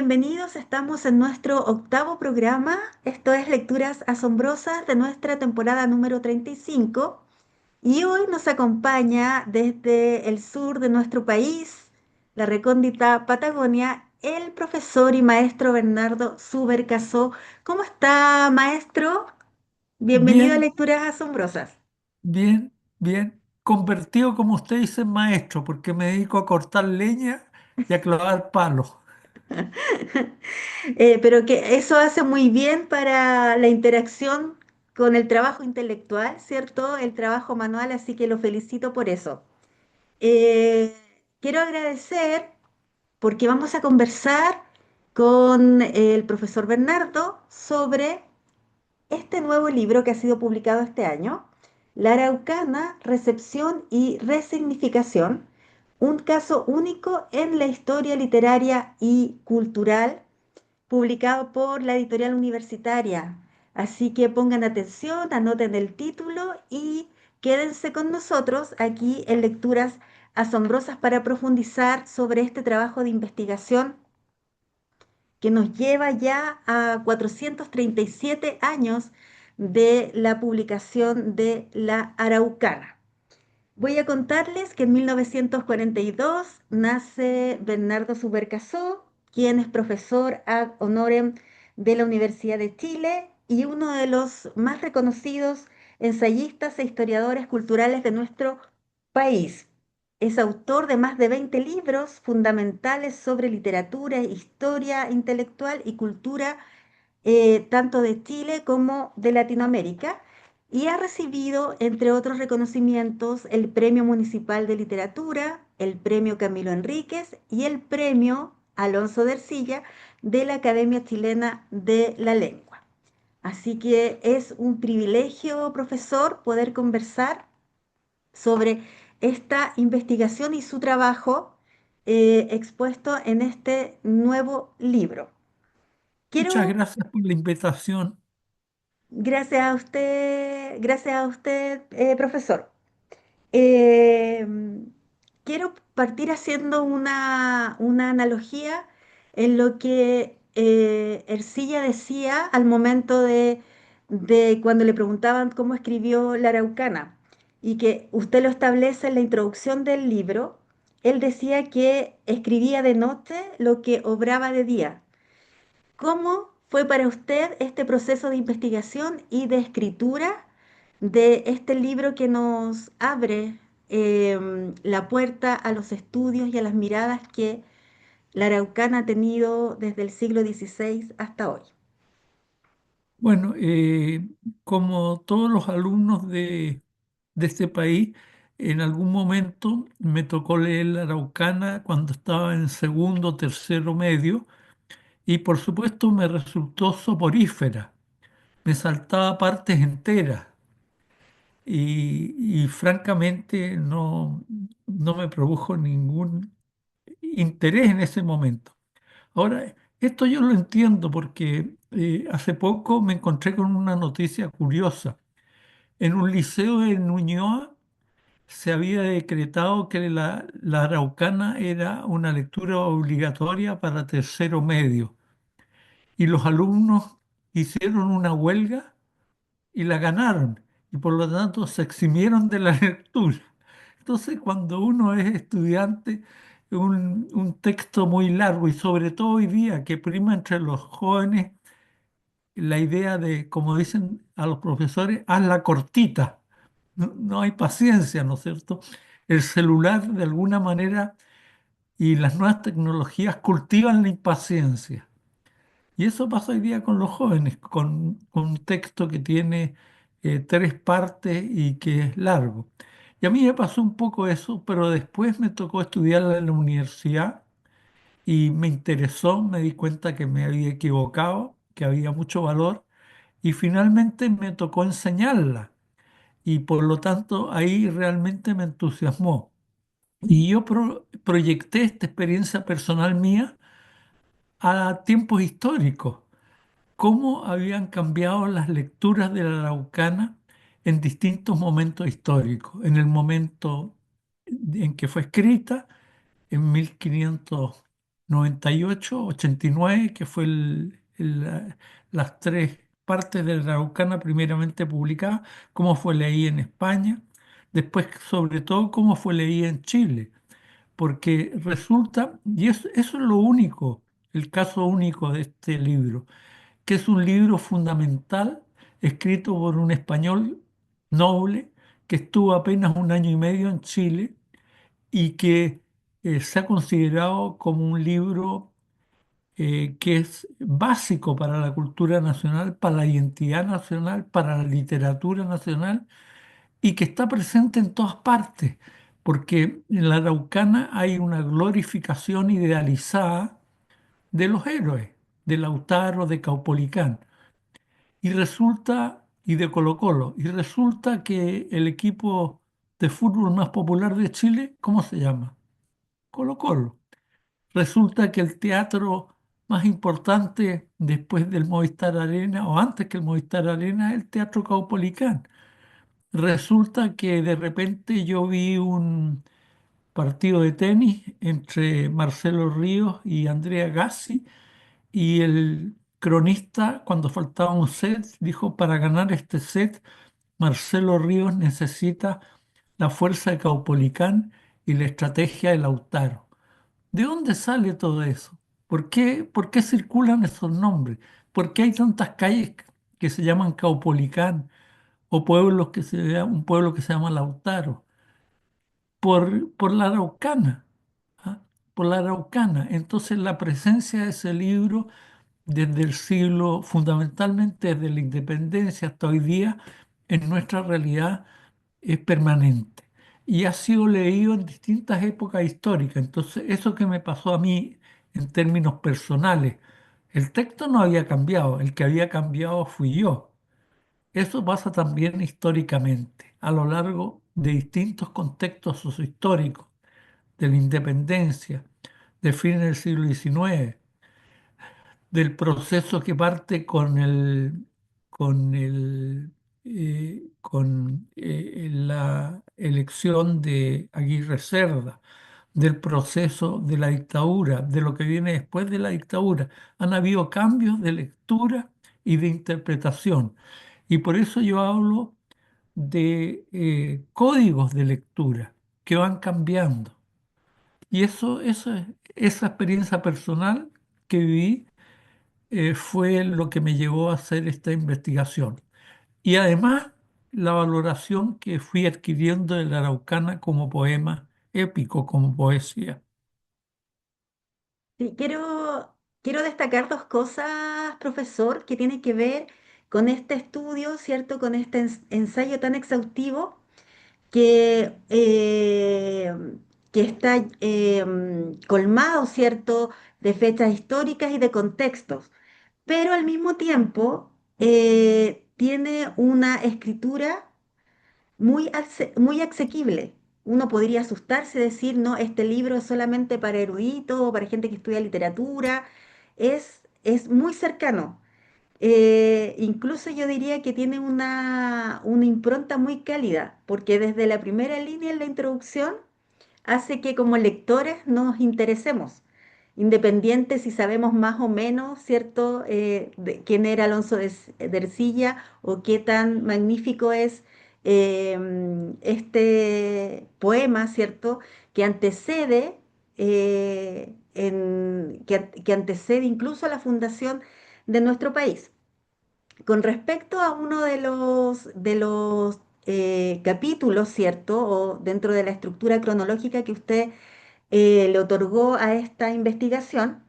bienvenidos. Estamos en nuestro octavo programa. Esto es Lecturas Asombrosas de nuestra temporada número 35. Y hoy nos acompaña desde el sur de nuestro país, la recóndita Patagonia, el profesor y maestro Bernardo Subercasó. ¿Cómo está, maestro? Bienvenido a Bien, Lecturas Asombrosas. bien, bien. Convertido, como usted dice, en maestro, porque me dedico a cortar leña y a clavar palos. Pero que eso hace muy bien para la interacción con el trabajo intelectual, ¿cierto? El trabajo manual, así que lo felicito por eso. Eh, Quiero agradecer porque vamos a conversar con el profesor Bernardo sobre este nuevo libro que ha sido publicado este año, La Araucana, Recepción y Resignificación, un caso único en la historia literaria y cultural publicado por la editorial universitaria. Así que pongan atención, anoten el título y quédense con nosotros aquí en Lecturas Asombrosas para profundizar sobre este trabajo de investigación que nos lleva ya a 437 años de la publicación de La Araucana. Voy a contarles que en 1942 nace Bernardo Subercasó, quien es profesor ad honorem de la Universidad de Chile y uno de los más reconocidos ensayistas e historiadores culturales de nuestro país. Es autor de más de 20 libros fundamentales sobre literatura, historia intelectual y cultura tanto de Chile como de Latinoamérica, y ha recibido, entre otros reconocimientos, el Premio Municipal de Literatura, el Premio Camilo Enríquez y el Premio Alonso de Ercilla de la Academia Chilena de la Lengua. Así que es un privilegio, profesor, poder conversar sobre esta investigación y su trabajo expuesto en este nuevo libro. Muchas Quiero gracias por la invitación. Gracias a usted, profesor. Eh, Quiero partir haciendo una analogía en lo que Ercilla decía al momento de cuando le preguntaban cómo escribió La Araucana y que usted lo establece en la introducción del libro. Él decía que escribía de noche lo que obraba de día. ¿Cómo fue para usted este proceso de investigación y de escritura de este libro que nos abre la puerta a los estudios y a las miradas que la Araucana ha tenido desde el siglo XVI hasta hoy? Bueno, como todos los alumnos de este país, en algún momento me tocó leer la Araucana cuando estaba en segundo, tercero medio, y por supuesto me resultó soporífera. Me saltaba partes enteras. Y francamente no me produjo ningún interés en ese momento. Ahora, esto yo lo entiendo porque hace poco me encontré con una noticia curiosa. En un liceo de Ñuñoa se había decretado que la Araucana era una lectura obligatoria para tercero medio y los alumnos hicieron una huelga y la ganaron y por lo tanto se eximieron de la lectura. Entonces, cuando uno es estudiante, un texto muy largo y sobre todo hoy día que prima entre los jóvenes la idea de, como dicen a los profesores, hazla cortita. No hay paciencia, ¿no es cierto? El celular de alguna manera y las nuevas tecnologías cultivan la impaciencia. Y eso pasa hoy día con los jóvenes, con un texto que tiene tres partes y que es largo. Y a mí me pasó un poco eso, pero después me tocó estudiar en la universidad y me interesó, me di cuenta que me había equivocado, que había mucho valor y finalmente me tocó enseñarla. Y por lo tanto ahí realmente me entusiasmó. Y yo proyecté esta experiencia personal mía a tiempos históricos cómo habían cambiado las lecturas de la Araucana en distintos momentos históricos. En el momento en que fue escrita, en 1500. 98, 89, que fue las tres partes de la Araucana primeramente publicadas, cómo fue leída en España, después sobre todo cómo fue leída en Chile, porque resulta, eso es lo único, el caso único de este libro, que es un libro fundamental escrito por un español noble que estuvo apenas un año y medio en Chile y que se ha considerado como un libro que es básico para la cultura nacional, para la identidad nacional, para la literatura nacional y que está presente en todas partes, porque en la Araucana hay una glorificación idealizada de los héroes, de Lautaro, de Caupolicán, y de Colo-Colo, y resulta que el equipo de fútbol más popular de Chile, ¿cómo se llama? Colo-Colo. Resulta que el teatro más importante después del Movistar Arena o antes que el Movistar Arena es el Teatro Caupolicán. Resulta que de repente yo vi un partido de tenis entre Marcelo Ríos y Andrea Gassi y el cronista cuando faltaba un set dijo para ganar este set Marcelo Ríos necesita la fuerza de Caupolicán y la estrategia de Lautaro. ¿De dónde sale todo eso? Por qué circulan esos nombres? ¿Por qué hay tantas calles que se llaman Caupolicán o un pueblo que se llama Lautaro? Por la Araucana, ¿ah? Por la Araucana. Entonces la presencia de ese libro desde el siglo, fundamentalmente desde la independencia hasta hoy día, en nuestra realidad es permanente y ha sido leído en distintas épocas históricas. Entonces, eso que me pasó a mí en términos personales, el texto no había cambiado, el que había cambiado fui yo. Eso pasa también históricamente, a lo largo de distintos contextos sociohistóricos, de la independencia, de fines del siglo XIX, del proceso que parte con la elección de Aguirre Cerda, del proceso de la dictadura, de lo que viene después de la dictadura. Han habido cambios de lectura y de interpretación. Y por eso yo hablo de códigos de lectura que van cambiando. Y esa experiencia personal que viví fue lo que me llevó a hacer esta investigación. Y además la valoración que fui adquiriendo de la Araucana como poema épico, como poesía. Sí, quiero destacar dos cosas, profesor, que tienen que ver con este estudio, ¿cierto? Con este ensayo tan exhaustivo que, que está colmado, ¿cierto? De fechas históricas y de contextos, pero al mismo tiempo tiene una escritura muy asequible. Uno podría asustarse y decir, no, este libro es solamente para eruditos o para gente que estudia literatura. Es muy cercano. Incluso yo diría que tiene una impronta muy cálida, porque desde la primera línea en la introducción hace que como lectores nos interesemos, independiente si sabemos más o menos, ¿cierto?, de quién era Alonso de Ercilla o qué tan magnífico es este poema, ¿cierto?, que antecede, que antecede incluso a la fundación de nuestro país. Con respecto a uno de los capítulos, ¿cierto? O dentro de la estructura cronológica que usted le otorgó a esta investigación,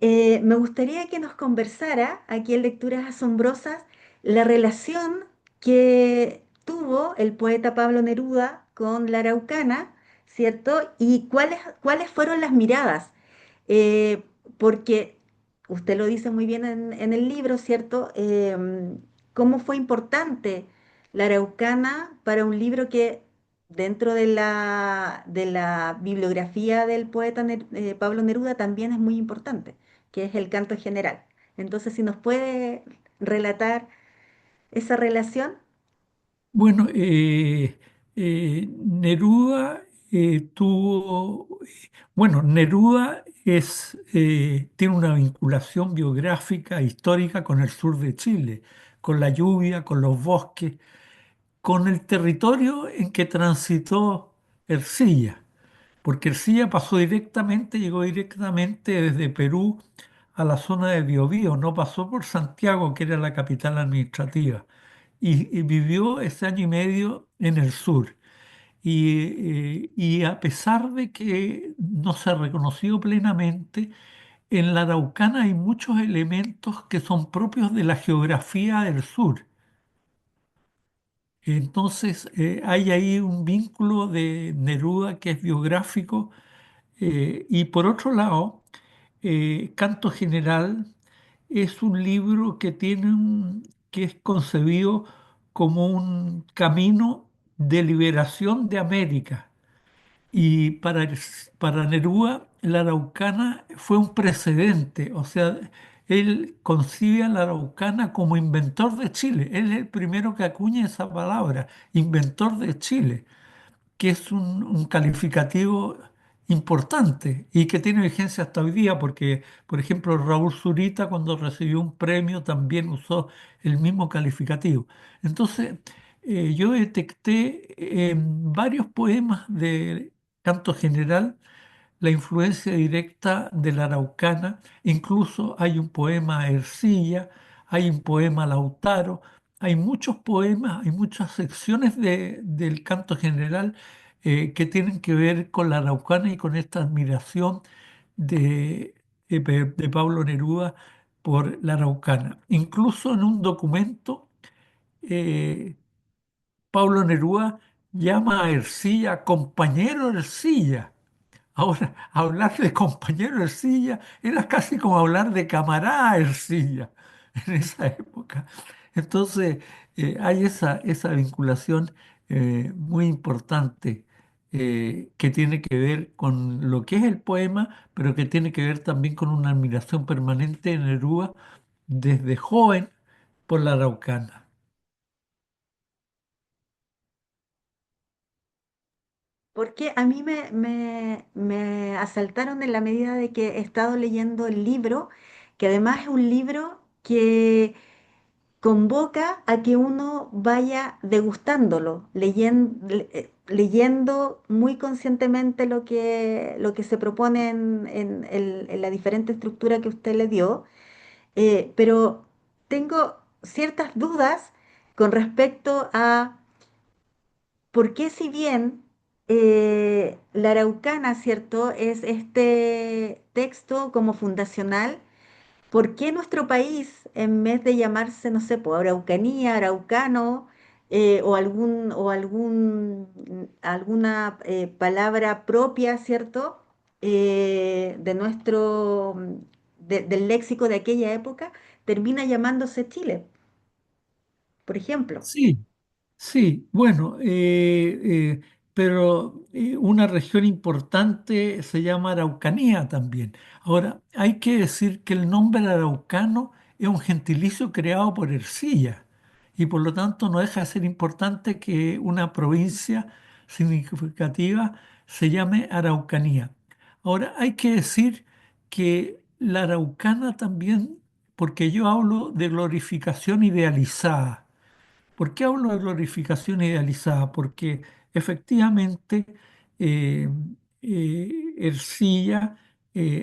me gustaría que nos conversara aquí en Lecturas Asombrosas la relación que tuvo el poeta Pablo Neruda con la Araucana, ¿cierto? Y cuáles fueron las miradas, eh, porque usted lo dice muy bien en el libro, ¿cierto? Cómo fue importante la Araucana para un libro que dentro de la bibliografía del poeta Pablo Neruda también es muy importante, que es el canto general. Entonces, si nos puede relatar esa relación. Bueno, Neruda tuvo, bueno, Neruda tiene una vinculación biográfica, histórica con el sur de Chile, con la lluvia, con los bosques, con el territorio en que transitó Ercilla, porque Ercilla pasó directamente, llegó directamente desde Perú a la zona de Biobío, no pasó por Santiago, que era la capital administrativa, y vivió ese año y medio en el sur. Y a pesar de que no se ha reconocido plenamente, en la Araucana hay muchos elementos que son propios de la geografía del sur. Entonces, hay ahí un vínculo de Neruda que es biográfico. Y por otro lado, Canto General es un libro que es concebido como un camino de liberación de América. Y para Neruda, la Araucana fue un precedente, o sea, él concibe a la Araucana como inventor de Chile. Él es el primero que acuña esa palabra, inventor de Chile, que es un calificativo importante y que tiene vigencia hasta hoy día, porque, por ejemplo, Raúl Zurita, cuando recibió un premio, también usó el mismo calificativo. Entonces, yo detecté en varios poemas de canto general la influencia directa de la araucana. Incluso hay un poema a Ercilla, hay un poema a Lautaro, hay muchos poemas, hay muchas secciones del canto general que tienen que ver con la araucana y con esta admiración de Pablo Neruda por la araucana. Incluso en un documento, eh, Pablo Neruda llama a Ercilla compañero Ercilla. Ahora, hablar de compañero Ercilla era casi como hablar de camarada Ercilla en esa época. Entonces, hay esa vinculación muy importante que tiene que ver con lo que es el poema, pero que tiene que ver también con una admiración permanente de Neruda desde joven por la Araucana. Porque a mí me asaltaron en la medida de que he estado leyendo el libro, que además es un libro que convoca a que uno vaya degustándolo, leyendo muy conscientemente lo que se propone en la diferente estructura que usted le dio, pero tengo ciertas dudas con respecto a por qué si bien la Araucana, ¿cierto?, es este texto como fundacional. ¿Por qué nuestro país, en vez de llamarse, no sé, por Araucanía, Araucano, alguna palabra propia, ¿cierto? Del léxico de aquella época, termina llamándose Chile, por ejemplo? Sí, sí, bueno, pero una región importante se llama Araucanía también. Ahora, hay que decir que el nombre araucano es un gentilicio creado por Ercilla y por lo tanto no deja de ser importante que una provincia significativa se llame Araucanía. Ahora, hay que decir que la araucana también, porque yo hablo de glorificación idealizada. ¿Por qué hablo de glorificación idealizada? Porque efectivamente eh, Ercilla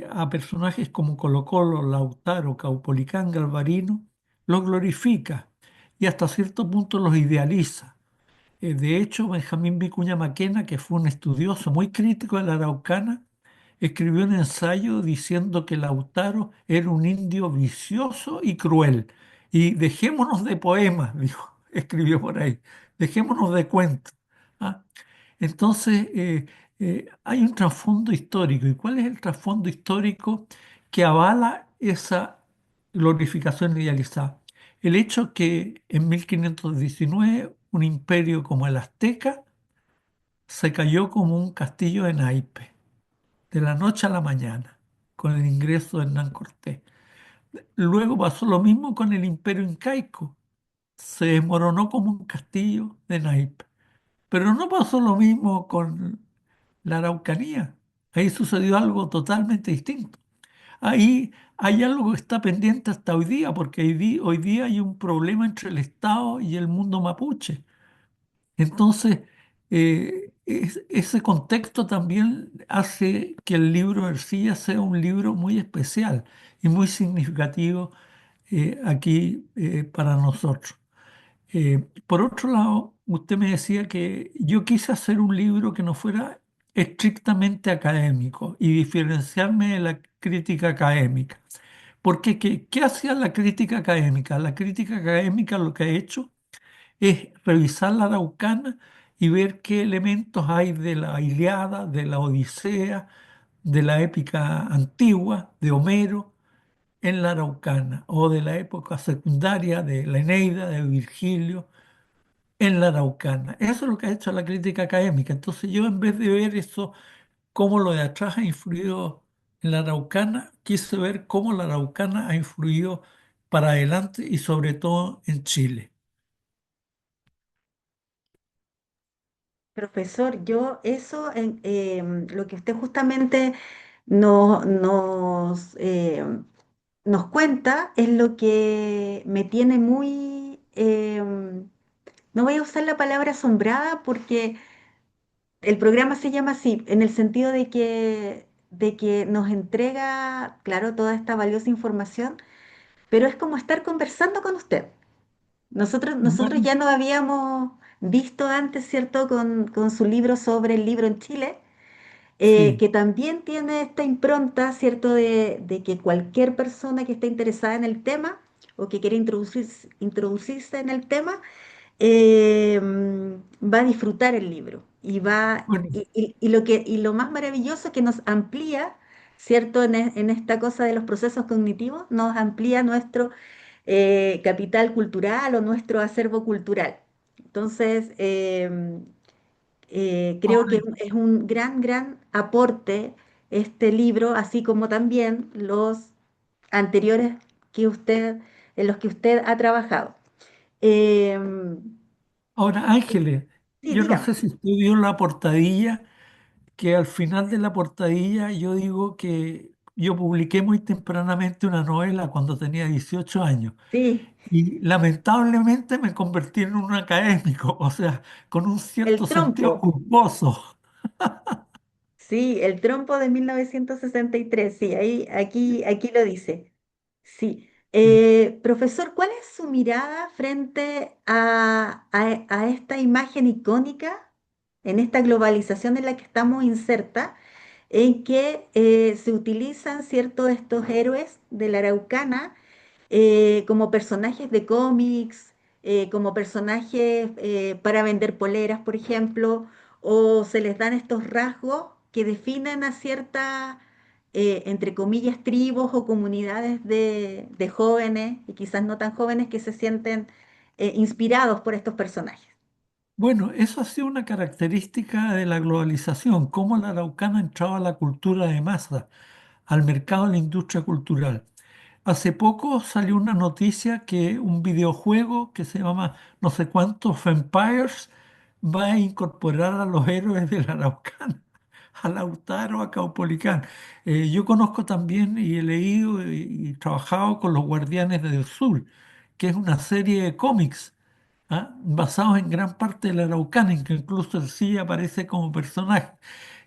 a personajes como Colo Colo, Lautaro, Caupolicán, Galvarino, los glorifica y hasta cierto punto los idealiza. De hecho, Benjamín Vicuña Maquena, que fue un estudioso muy crítico de la Araucana, escribió un ensayo diciendo que Lautaro era un indio vicioso y cruel. Y dejémonos de poemas, dijo, escribió por ahí, dejémonos de cuentos. ¿Ah? Entonces, hay un trasfondo histórico. ¿Y cuál es el trasfondo histórico que avala esa glorificación idealizada? El hecho que en 1519 un imperio como el azteca se cayó como un castillo de naipes, de la noche a la mañana, con el ingreso de Hernán Cortés. Luego pasó lo mismo con el imperio incaico, se desmoronó como un castillo de naipes. Pero no pasó lo mismo la Araucanía. Ahí sucedió algo totalmente distinto. Ahí hay algo que está pendiente hasta hoy día, porque hoy día hay un problema entre el Estado y el mundo mapuche. Entonces, ese contexto también hace que el libro Ercilla sea un libro muy especial y muy significativo aquí para nosotros. Por otro lado, usted me decía que yo quise hacer un libro que no fuera estrictamente académico y diferenciarme de la crítica académica. Porque, ¿qué hacía la crítica académica? La crítica académica lo que ha hecho es revisar la Araucana y ver qué elementos hay de la Ilíada, de la Odisea, de la épica antigua, de Homero, en la Araucana, o de la época secundaria de la Eneida, de Virgilio, en la Araucana. Eso es lo que ha hecho la crítica académica. Entonces yo, en vez de ver eso, cómo lo de atrás ha influido en la Araucana, quise ver cómo la Araucana ha influido para adelante y sobre todo en Chile. Profesor, yo eso, lo que usted justamente nos cuenta es lo que me tiene muy, no voy a usar la palabra asombrada porque el programa se llama así, en el sentido de que nos entrega, claro, toda esta valiosa información, pero es como estar conversando con usted. Nosotros Bueno, ya nos habíamos visto antes, ¿cierto?, con su libro sobre el libro en Chile, sí. que también tiene esta impronta, ¿cierto?, de que cualquier persona que esté interesada en el tema o que quiera introducirse en el tema, va a disfrutar el libro y Bueno, y lo más maravilloso es que nos amplía, ¿cierto? En esta cosa de los procesos cognitivos, nos amplía nuestro capital cultural o nuestro acervo cultural. Entonces, creo que ahora, es un gran aporte este libro, así como también los anteriores que en los que usted ha trabajado. Em, ahora, Ángeles, sí, yo no dígame. sé si usted vio la portadilla, que al final de la portadilla yo digo que yo publiqué muy tempranamente una novela cuando tenía 18 años. Sí, Y lamentablemente me convertí en un académico, o sea, con un cierto el sentido trompo. culposo. Sí, el trompo de 1963. Sí, aquí lo dice. Sí. Sí. Profesor, ¿cuál es su mirada frente a esta imagen icónica, en esta globalización en la que estamos inserta, en que se utilizan, cierto, estos héroes de la Araucana como personajes de cómics, como personajes para vender poleras, por ejemplo, o se les dan estos rasgos que definen a ciertas, entre comillas, tribus o comunidades de jóvenes y quizás no tan jóvenes que se sienten inspirados por estos personajes? Bueno, eso ha sido una característica de la globalización, cómo la araucana entraba a la cultura de masa, al mercado de la industria cultural. Hace poco salió una noticia que un videojuego que se llama no sé cuántos Vampires va a incorporar a los héroes de la Araucana, a Lautaro, a Caupolicán. Yo conozco también y he leído y trabajado con los Guardianes del Sur, que es una serie de cómics, ¿ah? Basados en gran parte de la Araucana, en que incluso el sí aparece como personaje.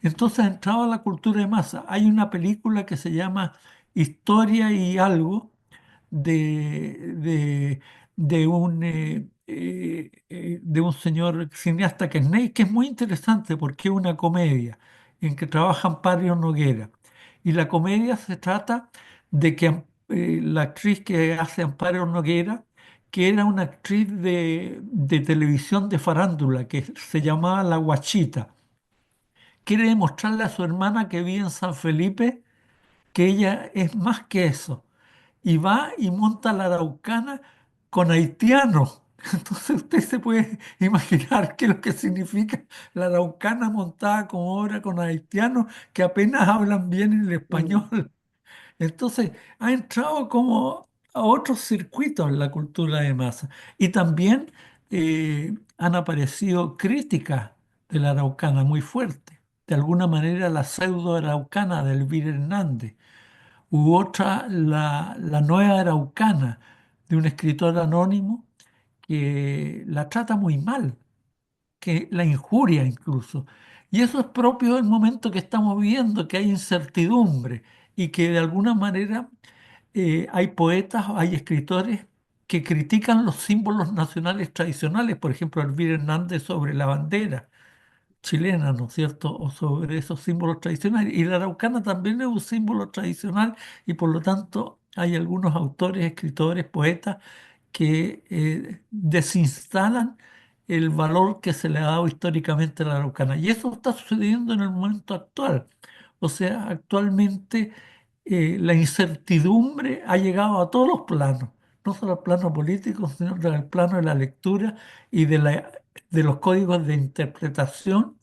Entonces ha entrado a la cultura de masa. Hay una película que se llama Historia y algo de, de, de un señor cineasta que es Ney, que es muy interesante porque es una comedia en que trabaja Amparo Noguera. Y la comedia se trata de que la actriz que hace Amparo Noguera, que era una actriz de televisión de farándula, que se llamaba La Guachita, quiere demostrarle a su hermana que vive en San Felipe que ella es más que eso. Y va y monta la Araucana con haitianos. Entonces usted se puede imaginar qué es lo que significa la Araucana montada como obra con haitianos que apenas hablan bien el Mm. español. Entonces ha entrado como a otros circuitos en la cultura de masa. Y también han aparecido críticas de la Araucana muy fuertes. de alguna manera la pseudo araucana de Elvira Hernández, u otra la nueva araucana de un escritor anónimo que la trata muy mal, que la injuria incluso. Y eso es propio del momento que estamos viviendo, que hay incertidumbre y que de alguna manera hay poetas, hay escritores que critican los símbolos nacionales tradicionales, por ejemplo, Elvira Hernández sobre la bandera chilena, ¿no es cierto? O sobre esos símbolos tradicionales. Y la araucana también es un símbolo tradicional y por lo tanto hay algunos autores, escritores, poetas que desinstalan el valor que se le ha dado históricamente a la araucana. Y eso está sucediendo en el momento actual. O sea, actualmente la incertidumbre ha llegado a todos los planos, no solo al plano político, sino al plano de la lectura y de los códigos de interpretación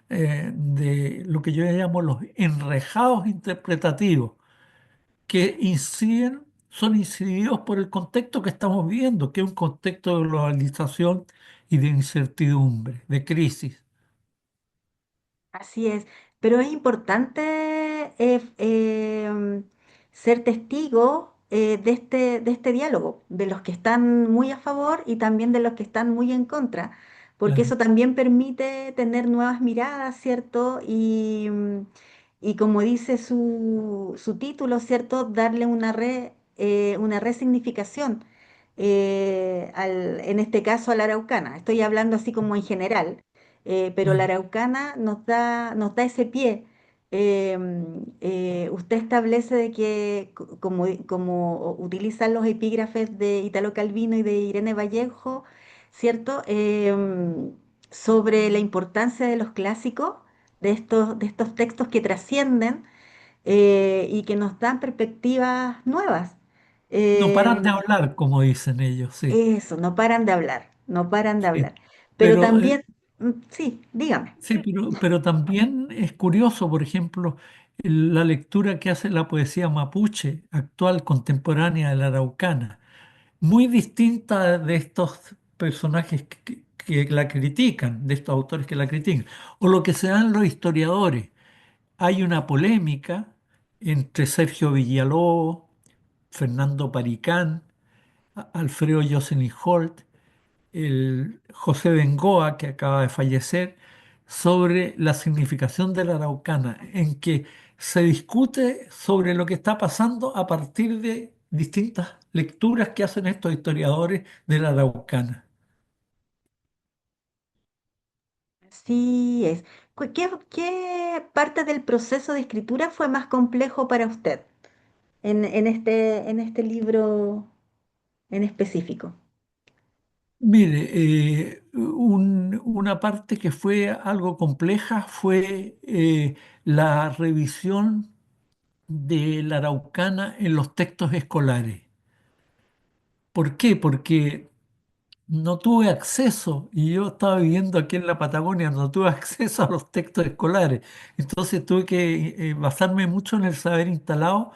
de lo que yo llamo los enrejados interpretativos, que inciden, son incididos por el contexto que estamos viviendo, que es un contexto de globalización y de incertidumbre, de crisis. Así es, pero es importante ser testigo de este diálogo, de los que están muy a favor y también de los que están muy en contra, porque Claro. eso también permite tener nuevas miradas, ¿cierto? Y como dice su título, ¿cierto? Darle una resignificación, en este caso a la araucana. Estoy hablando así como en general, pero la Claro. araucana nos da ese pie. Usted establece de que, como utilizan los epígrafes de Italo Calvino y de Irene Vallejo, ¿cierto? Sobre la importancia de los clásicos, de estos textos que trascienden y que nos dan perspectivas nuevas. No paran de Em, hablar, como dicen ellos, sí. Eso, no paran de hablar, no paran de Sí. hablar. Pero Pero también, sí, dígame. sí, pero también es curioso, por ejemplo, la lectura que hace la poesía mapuche actual, contemporánea de la araucana, muy distinta de estos personajes que la critican, de estos autores que la critican, o lo que se dan los historiadores. Hay una polémica entre Sergio Villalobos, Fernando Paricán, Alfredo Jocelyn Holt, el José Bengoa, que acaba de fallecer, sobre la significación de la araucana, en que se discute sobre lo que está pasando a partir de distintas lecturas que hacen estos historiadores de la araucana. Así es. ¿Qué parte del proceso de escritura fue más complejo para usted en este libro en específico? Mire, una parte que fue algo compleja fue la revisión de la araucana en los textos escolares. ¿Por qué? Porque no tuve acceso, y yo estaba viviendo aquí en la Patagonia, no tuve acceso a los textos escolares. Entonces tuve que basarme mucho en el saber instalado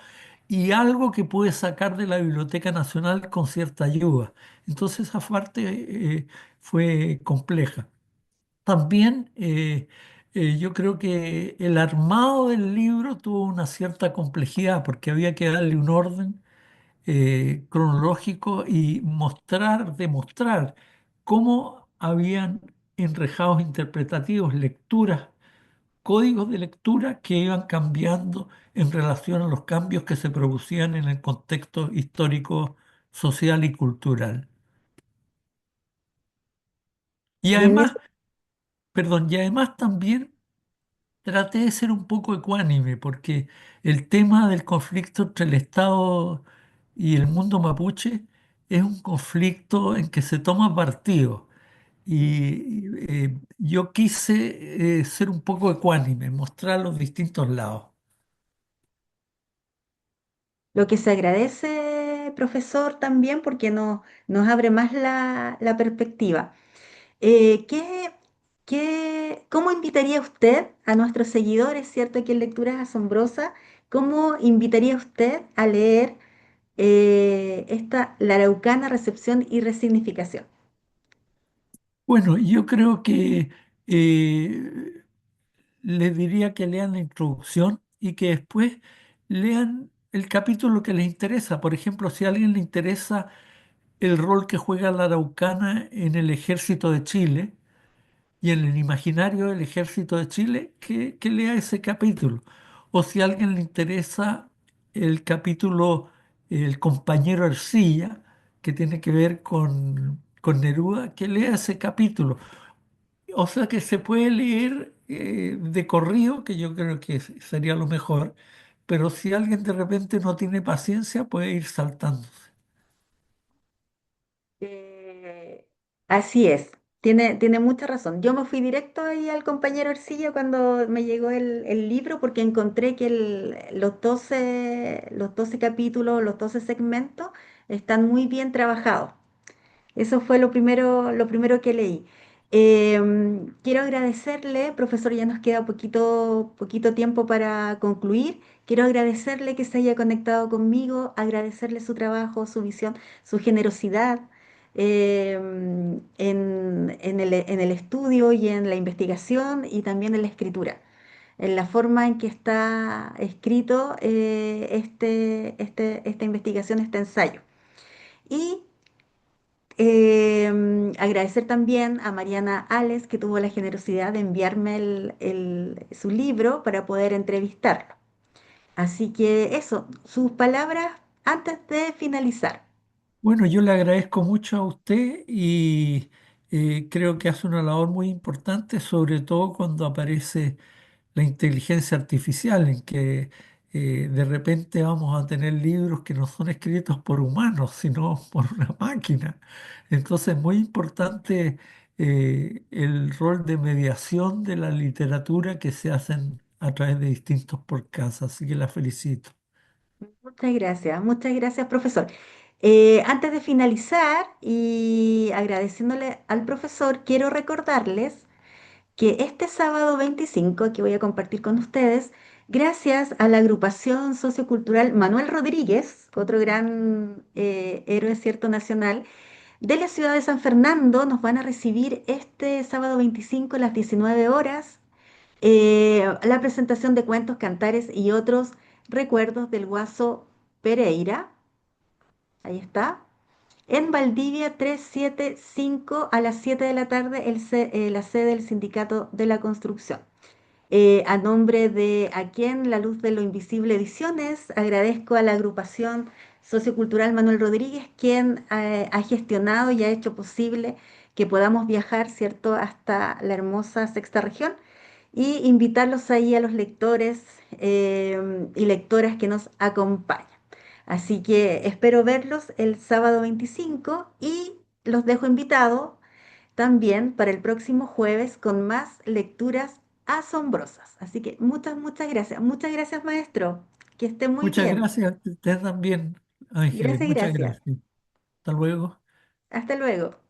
y algo que pude sacar de la Biblioteca Nacional con cierta ayuda. Entonces esa parte fue compleja. También yo creo que el armado del libro tuvo una cierta complejidad porque había que darle un orden cronológico y demostrar cómo habían enrejados interpretativos, lecturas, códigos de lectura que iban cambiando en relación a los cambios que se producían en el contexto histórico, social y cultural. Y Y en además, eso, perdón, y además también traté de ser un poco ecuánime, porque el tema del conflicto entre el Estado y el mundo mapuche es un conflicto en que se toma partido. Y yo quise ser un poco ecuánime, mostrar los distintos lados. lo que se agradece, profesor, también porque nos abre más la perspectiva. ¿Cómo invitaría usted a nuestros seguidores, cierto, que en Lecturas Asombrosas, cómo invitaría usted a leer La Araucana, Recepción y Resignificación? Bueno, yo creo que eh, les diría que lean la introducción y que después lean el capítulo que les interesa. Por ejemplo, si a alguien le interesa el rol que juega la Araucana en el ejército de Chile y en el imaginario del ejército de Chile, que lea ese capítulo. O si a alguien le interesa el capítulo El compañero Ercilla, que tiene que ver con Neruda, que lea ese capítulo. O sea que se puede leer de corrido, que yo creo que sería lo mejor, pero si alguien de repente no tiene paciencia, puede ir saltando. Eh, Así es, tiene mucha razón. Yo me fui directo ahí al compañero Ercillo cuando me llegó el libro porque encontré que los doce capítulos, los 12 segmentos están muy bien trabajados. Eso fue lo primero que leí. Quiero agradecerle, profesor, ya nos queda poquito tiempo para concluir. Quiero agradecerle que se haya conectado conmigo, agradecerle su trabajo, su visión, su generosidad en el estudio y en la investigación y también en la escritura, en la forma en que está escrito esta investigación, este ensayo. Y agradecer también a Mariana Ales, que tuvo la generosidad de enviarme su libro para poder entrevistarlo. Así que eso, sus palabras antes de finalizar. Bueno, yo le agradezco mucho a usted y creo que hace una labor muy importante, sobre todo cuando aparece la inteligencia artificial, en que de repente vamos a tener libros que no son escritos por humanos, sino por una máquina. Entonces es muy importante el rol de mediación de la literatura que se hacen a través de distintos podcasts, así que la felicito. Muchas gracias, profesor. Antes de finalizar y agradeciéndole al profesor, quiero recordarles que este sábado 25, que voy a compartir con ustedes, gracias a la agrupación sociocultural Manuel Rodríguez, otro gran héroe cierto nacional, de la ciudad de San Fernando, nos van a recibir este sábado 25 a las 19 horas la presentación de cuentos, cantares y otros recuerdos del Guaso Pereira. Ahí está. En Valdivia 375 a las 7 de la tarde, la sede del Sindicato de la Construcción. A nombre de Aquí en La Luz de lo Invisible Ediciones, agradezco a la agrupación sociocultural Manuel Rodríguez, quien ha gestionado y ha hecho posible que podamos viajar, ¿cierto?, hasta la hermosa sexta región y invitarlos ahí a los lectores y lectoras que nos acompañan. Así que espero verlos el sábado 25 y los dejo invitados también para el próximo jueves con más lecturas asombrosas. Así que muchas gracias. Muchas gracias, maestro. Que esté muy Muchas bien. gracias a usted también, Ángeles, Gracias, muchas gracias. gracias. Hasta luego. Hasta luego.